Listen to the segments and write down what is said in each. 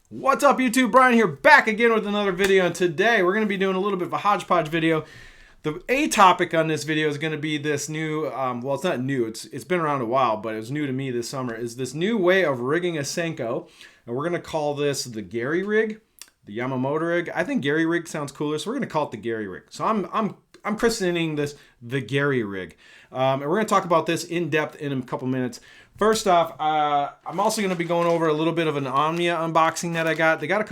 What's up YouTube? Brian here, back again with another video, and today we're going to be doing a little bit of a hodgepodge video. The A topic on this video is going to be this new, well, it's not new, it's been around a while, but it was new to me this summer, is this new way of rigging a senko, and we're going to call this the Gary rig, the Yamamoto rig. I think Gary rig sounds cooler, so we're going to call it the Gary rig. So I'm christening this the Gary rig, and we're going to talk about this in depth in a couple minutes. First off, I'm also going to be going over a little bit of an Omnia unboxing that I got. They got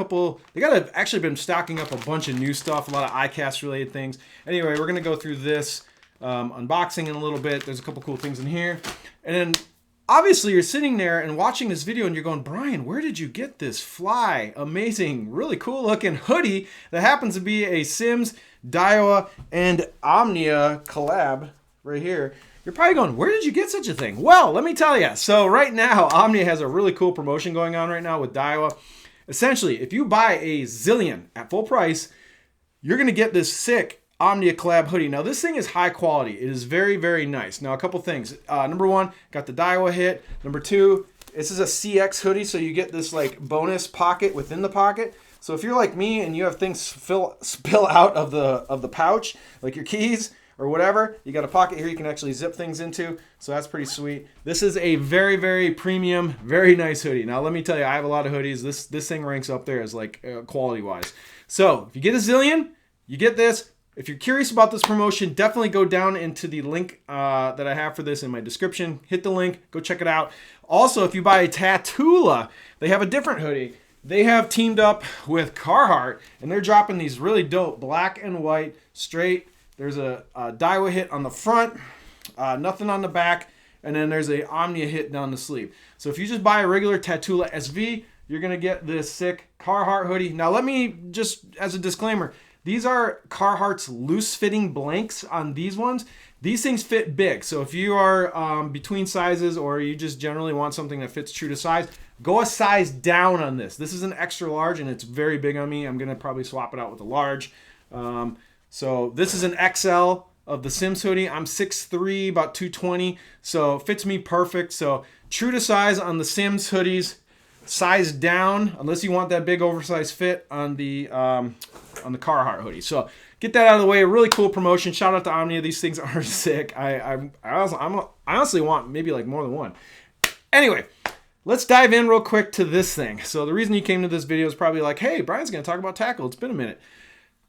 actually been stocking up a bunch of new stuff, a lot of iCast related things. Anyway, we're going to go through this unboxing in a little bit. There's a couple cool things in here. And then obviously you're sitting there and watching this video and you're going, Brian, where did you get this fly, amazing, really cool looking hoodie that happens to be a Sims, Daiwa, and Omnia collab right here? You're probably going, where did you get such a thing? Well, let me tell you. So right now, Omnia has a really cool promotion going on right now with Daiwa. Essentially, if you buy a zillion at full price, you're going to get this sick Omnia collab hoodie. Now, this thing is high quality. It is very, very nice. Now, a couple things. Number one, got the Daiwa hit. Number two, this is a CX hoodie, so you get this like bonus pocket within the pocket. So if you're like me and you have things spill out of the pouch, like your keys, or whatever, you got a pocket here you can actually zip things into, so that's pretty sweet. This is a very, very premium, very nice hoodie. Now let me tell you, I have a lot of hoodies. This thing ranks up there as like quality wise. So if you get a zillion, you get this. If you're curious about this promotion, definitely go down into the link that I have for this in my description. Hit the link, go check it out. Also, if you buy a Tatula, they have a different hoodie. They have teamed up with Carhartt, and they're dropping these really dope black and white straight. There's a Daiwa hit on the front, nothing on the back, and then there's a Omnia hit down the sleeve. So if you just buy a regular Tatula SV, you're going to get this sick Carhartt hoodie. Now let me just, as a disclaimer, these are Carhartt's loose-fitting blanks on these ones. These things fit big, so if you are between sizes or you just generally want something that fits true to size, go a size down on this. This is an extra large, and it's very big on me. I'm going to probably swap it out with a large. So this is an XL of the Sims hoodie. I'm 6'3", about 220, so it fits me perfect. So true to size on the Sims hoodies, size down, unless you want that big oversized fit on the Carhartt hoodie. So get that out of the way. A really cool promotion. Shout out to Omnia. These things are sick. I honestly want maybe like more than one. Anyway, let's dive in real quick to this thing. So the reason you came to this video is probably like, hey, Brian's going to talk about tackle. It's been a minute.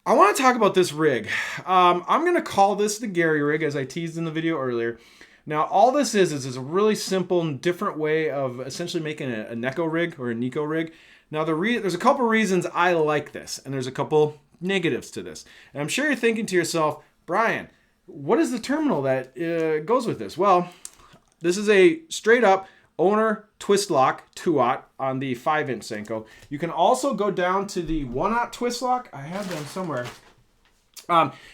I want to talk about this rig. I'm going to call this the Gary rig, as I teased in the video earlier. Now, all this is a really simple and different way of essentially making a Neko rig or a Nico rig. Now, there's a couple reasons I like this, and there's a couple negatives to this. And I'm sure you're thinking to yourself, Brian, what is the terminal that goes with this? Well, this is a straight up owner twist lock 2-aught on the 5-inch senko. You can also go down to the 1-aught twist lock. I have them somewhere.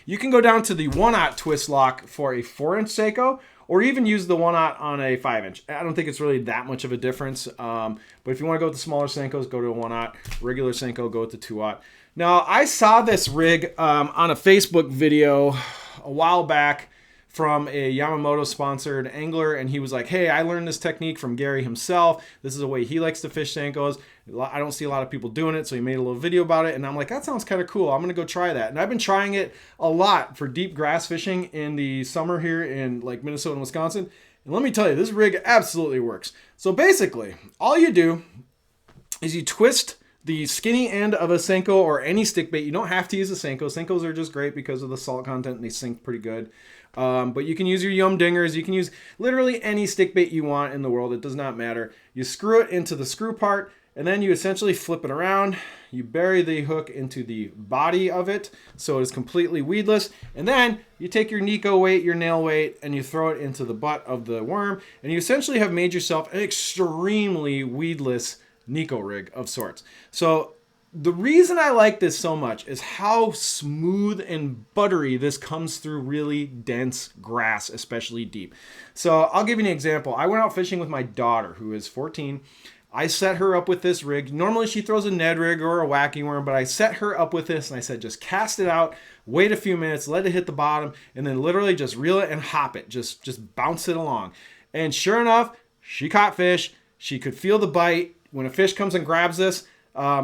You can go down to the 1-aught twist lock for a 4-inch senko, or even use the 1-aught on a 5-inch. I don't think it's really that much of a difference. But if you want to go with the smaller senkos, go to a 1-aught. Regular senko, go with the 2-aught. Now, I saw this rig on a Facebook video a while back from a Yamamoto sponsored angler, and he was like, hey, I learned this technique from Gary himself. This is a way he likes to fish senkos. I don't see a lot of people doing it, so he made a little video about it, and I'm like, that sounds kind of cool. I'm gonna go try that. And I've been trying it a lot for deep grass fishing in the summer here in like Minnesota and Wisconsin, and let me tell you, this rig absolutely works. So basically, all you do is you twist the skinny end of a senko or any stick bait. You don't have to use a senko. Senkos are just great because of the salt content, and they sink pretty good. But you can use your yum dingers. You can use literally any stick bait you want in the world. It does not matter. You screw it into the screw part, and then you essentially flip it around. You bury the hook into the body of it so it is completely weedless. And then you take your Nico weight, your nail weight, and you throw it into the butt of the worm. And you essentially have made yourself an extremely weedless Nico rig of sorts. So the reason I like this so much is how smooth and buttery this comes through really dense grass, especially deep. So I'll give you an example. I went out fishing with my daughter, who is 14. I set her up with this rig. Normally she throws a Ned rig or a wacky worm, but I set her up with this and I said, just cast it out, wait a few minutes, let it hit the bottom, and then literally just reel it and hop it. Just bounce it along. And sure enough, she caught fish. She could feel the bite. When a fish comes and grabs this,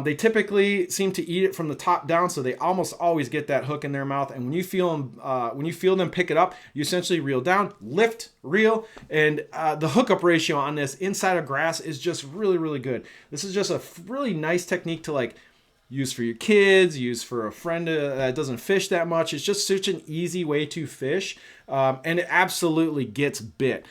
They typically seem to eat it from the top down, so they almost always get that hook in their mouth. And when you feel them pick it up, you essentially reel down, lift, reel, and the hookup ratio on this inside of grass is just really, really good. This is just a really nice technique to like use for your kids, use for a friend that doesn't fish that much. It's just such an easy way to fish, and it absolutely gets bit.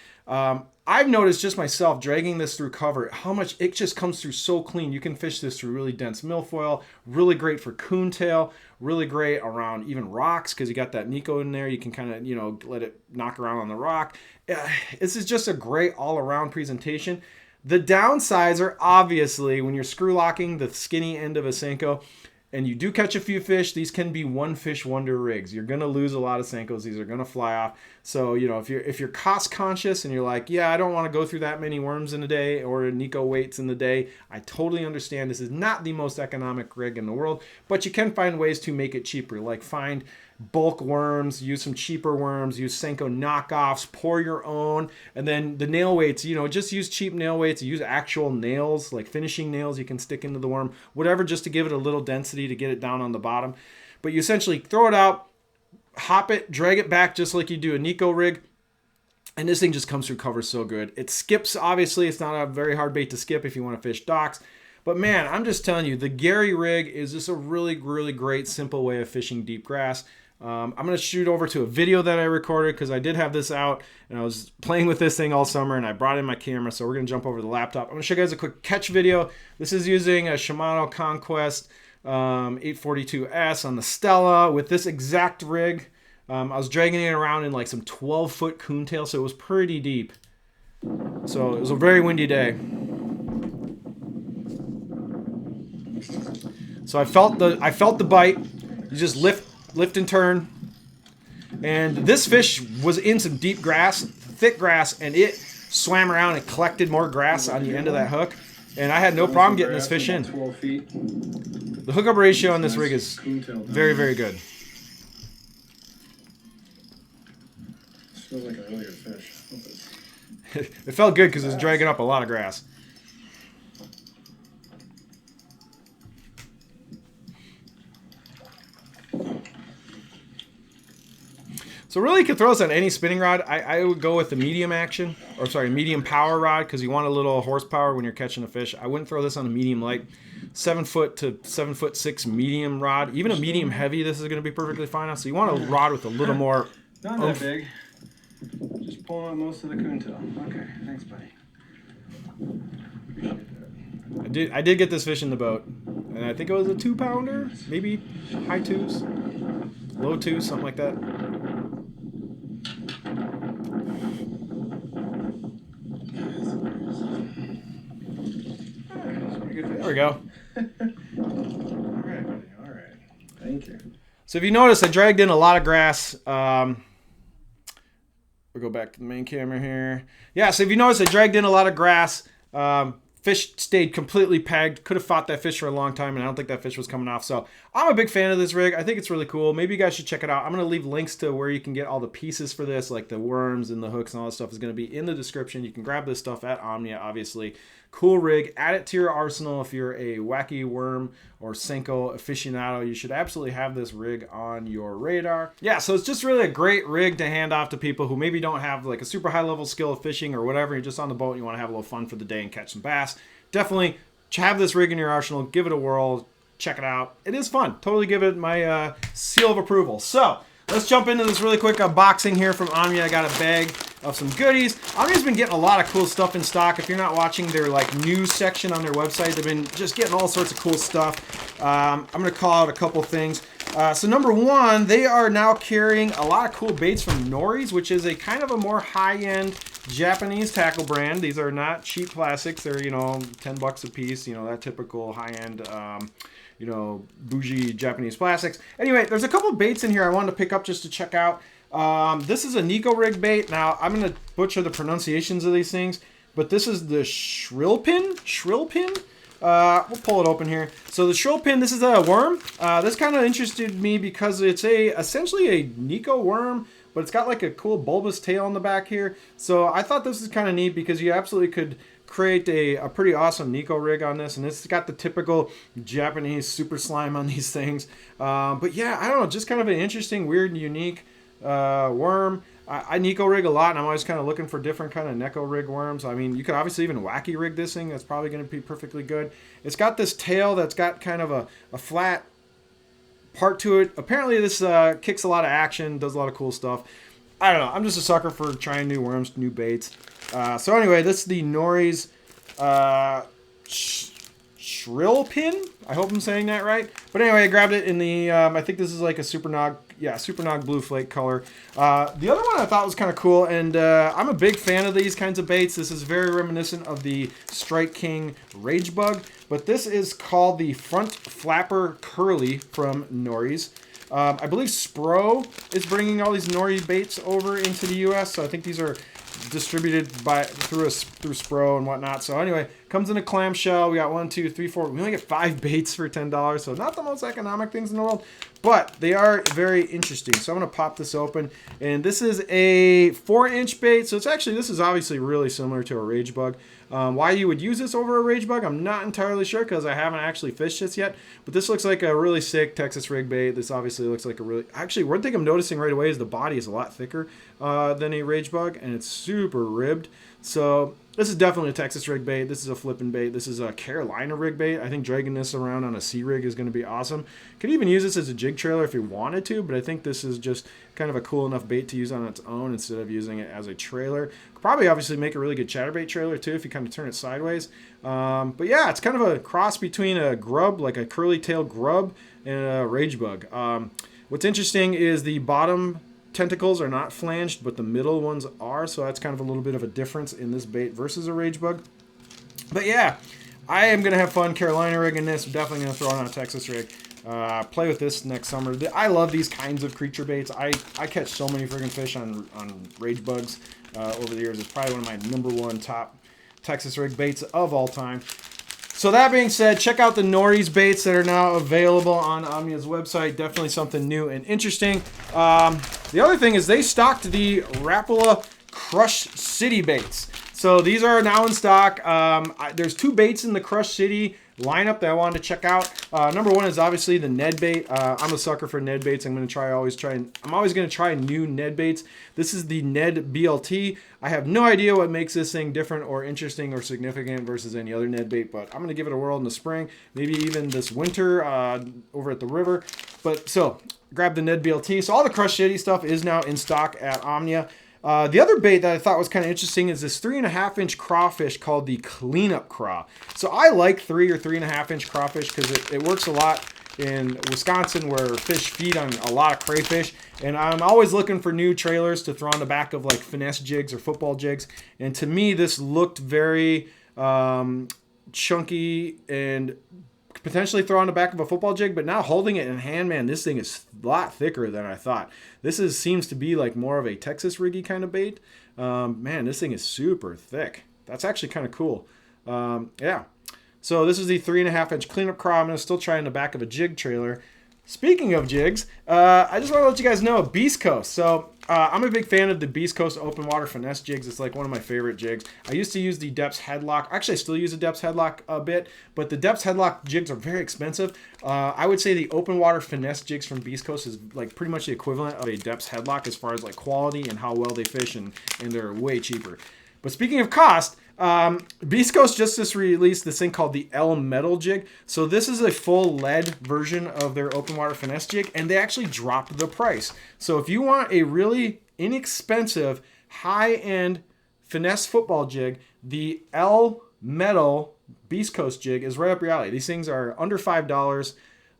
I've noticed just myself dragging this through cover, how much it just comes through so clean. You can fish this through really dense milfoil, really great for coontail, really great around even rocks because you got that Nico in there. You can kind of, you know, let it knock around on the rock. This is just a great all-around presentation. The downsides are obviously when you're screw locking the skinny end of a senko, and you do catch a few fish, these can be one fish wonder rigs. You're gonna lose a lot of senkos. These are gonna fly off. So, you know, if you're cost conscious and you're like, yeah, I don't want to go through that many worms in a day or Nico weights in the day, I totally understand. This is not the most economic rig in the world, but you can find ways to make it cheaper. Like find bulk worms, use some cheaper worms, use senko knockoffs, pour your own, and then the nail weights, you know, just use cheap nail weights, use actual nails, like finishing nails you can stick into the worm, whatever, just to give it a little density to get it down on the bottom. But you essentially throw it out, hop it, drag it back just like you do a Nico rig, and this thing just comes through cover so good. It skips, obviously, it's not a very hard bait to skip if you want to fish docks. But man, I'm just telling you, the Gary rig is just a really, really great, simple way of fishing deep grass. I'm going to shoot over to a video that I recorded because I did have this out and I was playing with this thing all summer and I brought in my camera, so we're going to jump over to the laptop. I'm going to show you guys a quick catch video. This is using a Shimano Conquest 842S on the Stella with this exact rig. I was dragging it around in like some 12-foot coontail, so it was pretty deep. So it was a very windy day. So I felt the bite. You just lift and turn, and this fish was in some deep grass, thick grass, and it swam around and collected more grass on the end of that hook, and I had no problem getting this fish in. 12 feet. The hookup ratio on this rig is very, very good. This feels like a really good fish. It felt good because it was dragging up a lot of grass. So really, you could throw this on any spinning rod. I would go with the medium action, or sorry, medium power rod, because you want a little horsepower when you're catching a fish. I wouldn't throw this on a medium light. 7-foot to 7'6" medium rod. Even a medium heavy, this is going to be perfectly fine on. So you want a rod with a little more. Not that big. Just pulling out most of the coontail. Okay, thanks, buddy. Appreciate that. I did get this fish in the boat, and I think it was a 2-pounder, maybe high 2s, low 2s, something like that. There we go. All right, buddy. All right. Thank you. So if you notice, I dragged in a lot of grass. We'll go back to the main camera here. Yeah, so if you notice, I dragged in a lot of grass. Fish stayed completely pegged. Could have fought that fish for a long time, and I don't think that fish was coming off. So I'm a big fan of this rig. I think it's really cool. Maybe you guys should check it out. I'm going to leave links to where you can get all the pieces for this, like the worms and the hooks and all that stuff is going to be in the description. You can grab this stuff at Omnia, obviously. Cool rig. Add it to your arsenal if you're a wacky worm or senko aficionado. You should absolutely have this rig on your radar. Yeah, so it's just really a great rig to hand off to people who maybe don't have like a super high level skill of fishing or whatever. You're just on the boat and you want to have a little fun for the day and catch some bass. Definitely have this rig in your arsenal. Give it a whirl. Check it out. It is fun. Totally give it my seal of approval. So let's jump into this really quick unboxing here from Omnia. I got a bag of some goodies. Omnia's been getting a lot of cool stuff in stock. If you're not watching their like news section on their website, they've been just getting all sorts of cool stuff. I'm going to call out a couple things. So number one, they are now carrying a lot of cool baits from Nori's, which is a kind of a more high-end Japanese tackle brand. These are not cheap plastics. They're, you know, 10 bucks a piece, you know, that typical high-end you know, bougie Japanese plastics. Anyway, there's a couple of baits in here I wanted to pick up just to check out. This is a Nico rig bait. Now, I'm going to butcher the pronunciations of these things, but this is the Shrillpin. We'll pull it open here. So the Shrillpin, this is a worm. This kind of interested me because it's essentially a Nico worm, but it's got like a cool bulbous tail on the back here. So I thought this is kind of neat because you absolutely could create a pretty awesome Nico rig on this, and it's got the typical Japanese super slime on these things. But yeah, I don't know, just kind of an interesting, weird, and unique worm. I Nico rig a lot, and I'm always kind of looking for different kind of Neko rig worms. I mean, you could obviously even wacky rig this thing. That's probably going to be perfectly good. It's got this tail that's got kind of a flat part to it. Apparently this kicks a lot of action, does a lot of cool stuff. I don't know. I'm just a sucker for trying new worms, new baits. So anyway, this is the Nori's Shrill Pin. I hope I'm saying that right. But anyway, I grabbed it in the, I think this is like a Super Nog, yeah, Super Nog Blue Flake color. The other one I thought was kind of cool, and I'm a big fan of these kinds of baits. This is very reminiscent of the Strike King Rage Bug, but this is called the Front Flapper Curly from Nori's. I believe Spro is bringing all these Nori baits over into the U.S., so I think these are distributed through Spro and whatnot. So anyway, comes in a clamshell. We got 1, 2, 3, 4. We only get 5 baits for $10, so not the most economic things in the world, but they are very interesting. So I'm gonna pop this open, and this is a 4-inch bait. So this is obviously really similar to a Rage Bug. Why you would use this over a Rage Bug, I'm not entirely sure because I haven't actually fished this yet. But this looks like a really sick Texas rig bait. This obviously looks like a really... Actually, one thing I'm noticing right away is the body is a lot thicker than a Rage Bug, and it's super ribbed. So this is definitely a Texas rig bait. This is a flipping bait. This is a Carolina rig bait. I think dragging this around on a sea rig is going to be awesome. Could even use this as a jig trailer if you wanted to, but I think this is just kind of a cool enough bait to use on its own instead of using it as a trailer. Could probably obviously make a really good chatterbait trailer too if you kind of turn it sideways. But yeah, it's kind of a cross between a grub, like a curly tail grub, and a Rage Bug. What's interesting is the bottom tentacles are not flanged, but the middle ones are, so that's kind of a little bit of a difference in this bait versus a Rage Bug. But yeah, I am going to have fun Carolina rigging this. I'm definitely going to throw it on a Texas rig. Play with this next summer. I love these kinds of creature baits. I catch so many friggin' fish on Rage Bugs over the years. It's probably one of my #1 top Texas rig baits of all time. So that being said, check out the Nori's baits that are now available on Omnia's website. Definitely something new and interesting. The other thing is they stocked the Rapala Crush City baits. So these are now in stock. There's 2 baits in the Crush City lineup that I wanted to check out. #1 is obviously the Ned bait. I'm a sucker for Ned baits. I'm always going to try new Ned baits. This is the Ned BLT. I have no idea what makes this thing different or interesting or significant versus any other Ned bait, but I'm going to give it a whirl in the spring, maybe even this winter over at the river. But so grab the Ned BLT. So all the Crush City stuff is now in stock at Omnia. The other bait that I thought was kind of interesting is this 3.5-inch crawfish called the Cleanup Craw. So I like 3 or 3.5-inch crawfish because it works a lot in Wisconsin where fish feed on a lot of crayfish. And I'm always looking for new trailers to throw on the back of like finesse jigs or football jigs. And to me, this looked very chunky and potentially throw on the back of a football jig, but now holding it in hand, man, this thing is a lot thicker than I thought. This seems to be like more of a Texas riggy kind of bait. Man, this thing is super thick. That's actually kind of cool. Yeah. So this is the 3.5-inch Cleanup Craw. I'm going to still try in the back of a jig trailer. Speaking of jigs, I just want to let you guys know Beast Coast. So I'm a big fan of the Beast Coast open water finesse jigs. It's like one of my favorite jigs. I used to use the Depths Headlock. Actually, I still use the Depths Headlock a bit, but the Depths Headlock jigs are very expensive. I would say the open water finesse jigs from Beast Coast is like pretty much the equivalent of a Depths Headlock as far as like quality and how well they fish, and they're way cheaper. But speaking of cost, Beast Coast just released this thing called the L Metal Jig. So this is a full lead version of their open water finesse jig, and they actually dropped the price. So if you want a really inexpensive, high-end finesse football jig, the L Metal Beast Coast jig is right up your alley. These things are under $5.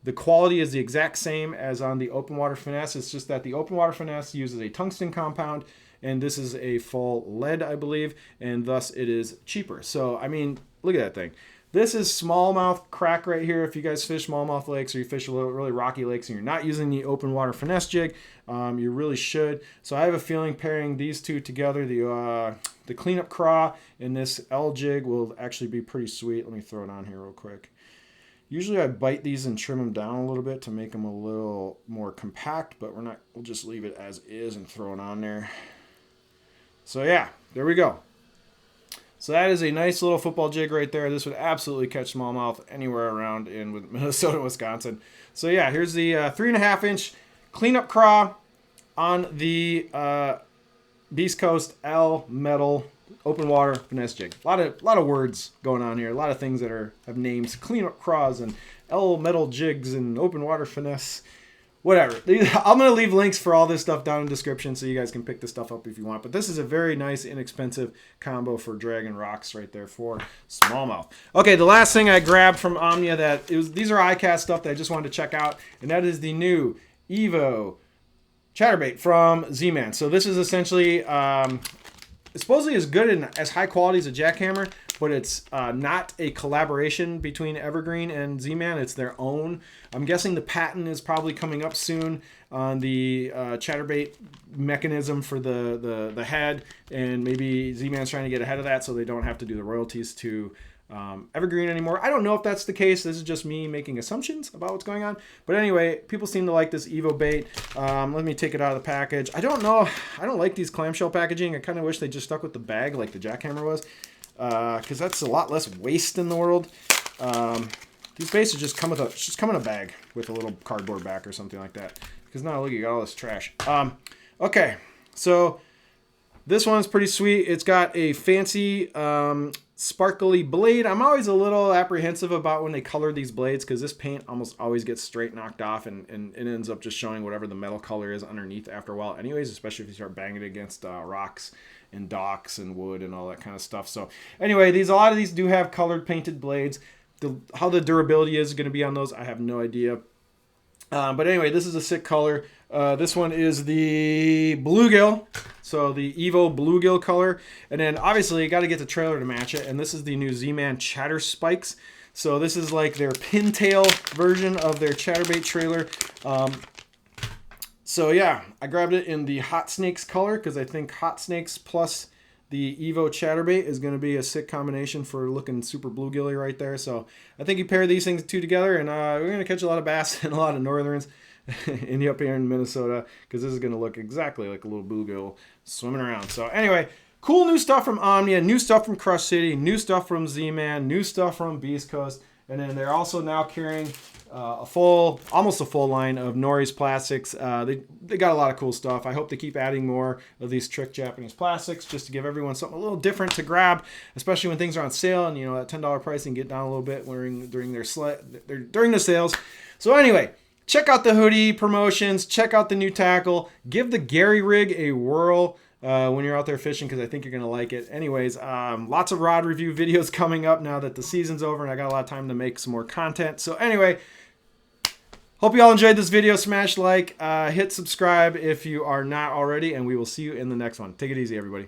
The quality is the exact same as on the open water finesse. It's just that the open water finesse uses a tungsten compound, and this is a full lead, I believe, and thus it is cheaper. So, I mean, look at that thing. This is smallmouth crack right here. If you guys fish smallmouth lakes or you fish really rocky lakes and you're not using the open water finesse jig, you really should. So I have a feeling pairing these two together, the Cleanup Craw and this L jig, will actually be pretty sweet. Let me throw it on here real quick. Usually I bite these and trim them down a little bit to make them a little more compact, but we'll just leave it as is and throw it on there. So yeah, there we go. So that is a nice little football jig right there. This would absolutely catch smallmouth anywhere around in with Minnesota, Wisconsin. So yeah, here's the 3.5-inch cleanup craw on the Beast Coast L metal open water finesse jig. A lot of words going on here. A lot of things that have names: cleanup craws and L metal jigs and open water finesse. Whatever. I'm going to leave links for all this stuff down in the description so you guys can pick this stuff up if you want. But this is a very nice, inexpensive combo for dragging rocks right there for smallmouth. Okay, the last thing I grabbed from Omnia these are iCast stuff that I just wanted to check out, and that is the new Evo Chatterbait from Z-Man. So this is essentially supposedly as good and as high quality as a jackhammer, but it's not a collaboration between Evergreen and Z-Man. It's their own. I'm guessing the patent is probably coming up soon on the Chatterbait mechanism for the head, and maybe Z-Man's trying to get ahead of that so they don't have to do the royalties to Evergreen anymore. I don't know if that's the case. This is just me making assumptions about what's going on. But anyway, people seem to like this Evo bait. Let me take it out of the package. I don't know. I don't like these clamshell packaging. I kind of wish they just stuck with the bag like the jackhammer was, because that's a lot less waste in the world. These baits just come in a bag with a little cardboard back or something like that. Because now look, you got all this trash. Okay, so this one's pretty sweet. It's got a fancy sparkly blade. I'm always a little apprehensive about when they color these blades because this paint almost always gets straight knocked off and it ends up just showing whatever the metal color is underneath after a while anyways, especially if you start banging it against rocks and docks and wood and all that kind of stuff. So anyway, a lot of these do have colored painted blades. How the durability is going to be on those, I have no idea. But anyway, this is a sick color. This one is the bluegill. So the Evo bluegill color. And then obviously you got to get the trailer to match it. And this is the new Z-Man Chatter Spikes. So this is like their pintail version of their Chatterbait trailer. So yeah, I grabbed it in the Hot Snakes color because I think Hot Snakes plus the Evo Chatterbait is going to be a sick combination for looking super bluegilly right there. So I think you pair these things two together, and we're going to catch a lot of bass and a lot of northerns up here in Minnesota because this is going to look exactly like a little bluegill swimming around. So anyway, cool new stuff from Omnia, new stuff from Crush City, new stuff from Z-Man, new stuff from Beast Coast, and then they're also now carrying almost a full line of Nori's plastics. They got a lot of cool stuff. I hope they keep adding more of these trick Japanese plastics just to give everyone something a little different to grab, especially when things are on sale and that $10 pricing get down a little bit during the sales. So anyway, check out the hoodie promotions, check out the new tackle, give the Gary rig a whirl when you're out there fishing because I think you're going to like it. Anyways, lots of rod review videos coming up now that the season's over and I got a lot of time to make some more content. So anyway, hope you all enjoyed this video. Smash like, hit subscribe if you are not already, and we will see you in the next one. Take it easy, everybody.